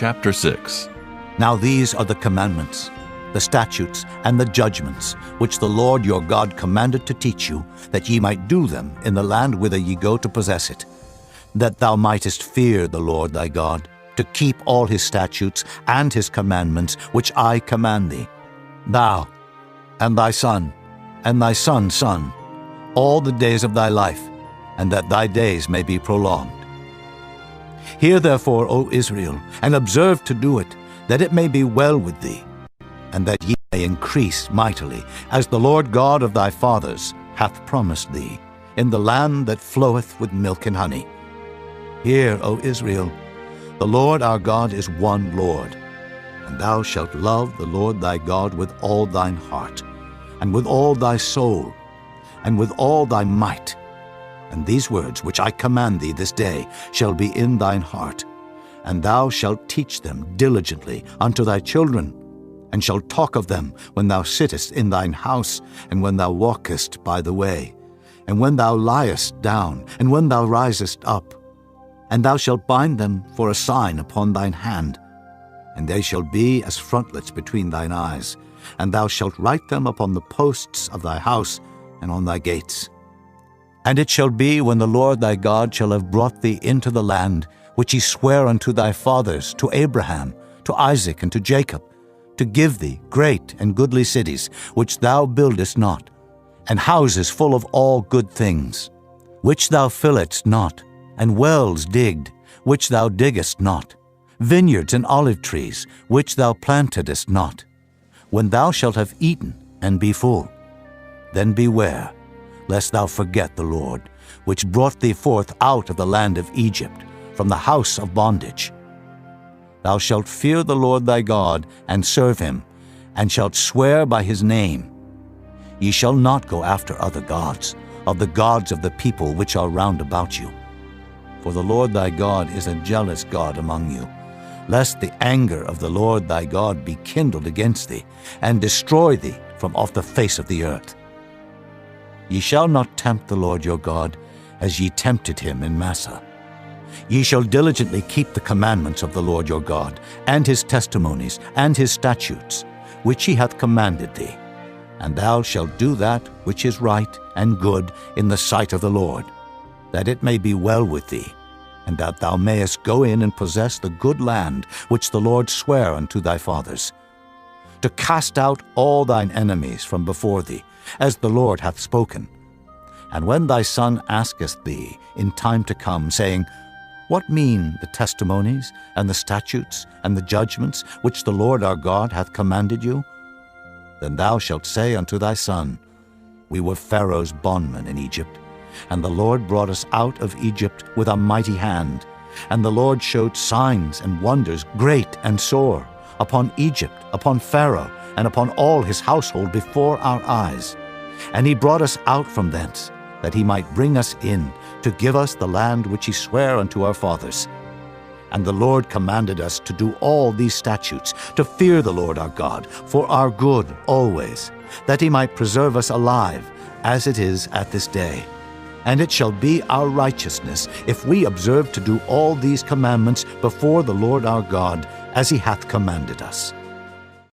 Chapter 6. Now these are the commandments, the statutes, and the judgments, which the Lord your God commanded to teach you, that ye might do them in the land whither ye go to possess it, that thou mightest fear the Lord thy God, to keep all his statutes and his commandments, which I command thee, thou, and thy son, and thy son's son, all the days of thy life, and that thy days may be prolonged. Hear therefore, O Israel, and observe to do it, that it may be well with thee, and that ye may increase mightily, as the Lord God of thy fathers hath promised thee, in the land that floweth with milk and honey. Hear, O Israel, the Lord our God is one Lord, and thou shalt love the Lord thy God with all thine heart, and with all thy soul, and with all thy might. And these words which I command thee this day shall be in thine heart, and thou shalt teach them diligently unto thy children, and shalt talk of them when thou sittest in thine house, and when thou walkest by the way, and when thou liest down, and when thou risest up. And thou shalt bind them for a sign upon thine hand, and they shall be as frontlets between thine eyes, and thou shalt write them upon the posts of thy house and on thy gates. And it shall be, when the Lord thy God shall have brought thee into the land which he sware unto thy fathers, to Abraham, to Isaac, and to Jacob, to give thee great and goodly cities, which thou buildest not, and houses full of all good things, which thou filledst not, and wells digged, which thou diggest not, vineyards and olive trees, which thou plantedest not. When thou shalt have eaten and be full, then beware, lest thou forget the Lord, which brought thee forth out of the land of Egypt, from the house of bondage. Thou shalt fear the Lord thy God, and serve him, and shalt swear by his name. Ye shall not go after other gods, of the gods of the people which are round about you. For the Lord thy God is a jealous God among you, lest the anger of the Lord thy God be kindled against thee, and destroy thee from off the face of the earth. Ye shall not tempt the Lord your God, as ye tempted him in Massah. Ye shall diligently keep the commandments of the Lord your God, and his testimonies, and his statutes, which he hath commanded thee. And thou shalt do that which is right and good in the sight of the Lord, that it may be well with thee, and that thou mayest go in and possess the good land which the Lord sware unto thy fathers, to cast out all thine enemies from before thee, as the Lord hath spoken. And when thy son asketh thee in time to come, saying, What mean the testimonies, and the statutes, and the judgments, which the Lord our God hath commanded you? Then thou shalt say unto thy son, We were Pharaoh's bondmen in Egypt, and the Lord brought us out of Egypt with a mighty hand. And the Lord showed signs and wonders great and sore upon Egypt, upon Pharaoh, and upon all his household before our eyes. And he brought us out from thence, that he might bring us in, to give us the land which he sware unto our fathers. And the Lord commanded us to do all these statutes, to fear the Lord our God, for our good always, that he might preserve us alive, as it is at this day. And it shall be our righteousness, if we observe to do all these commandments before the Lord our God, as he hath commanded us.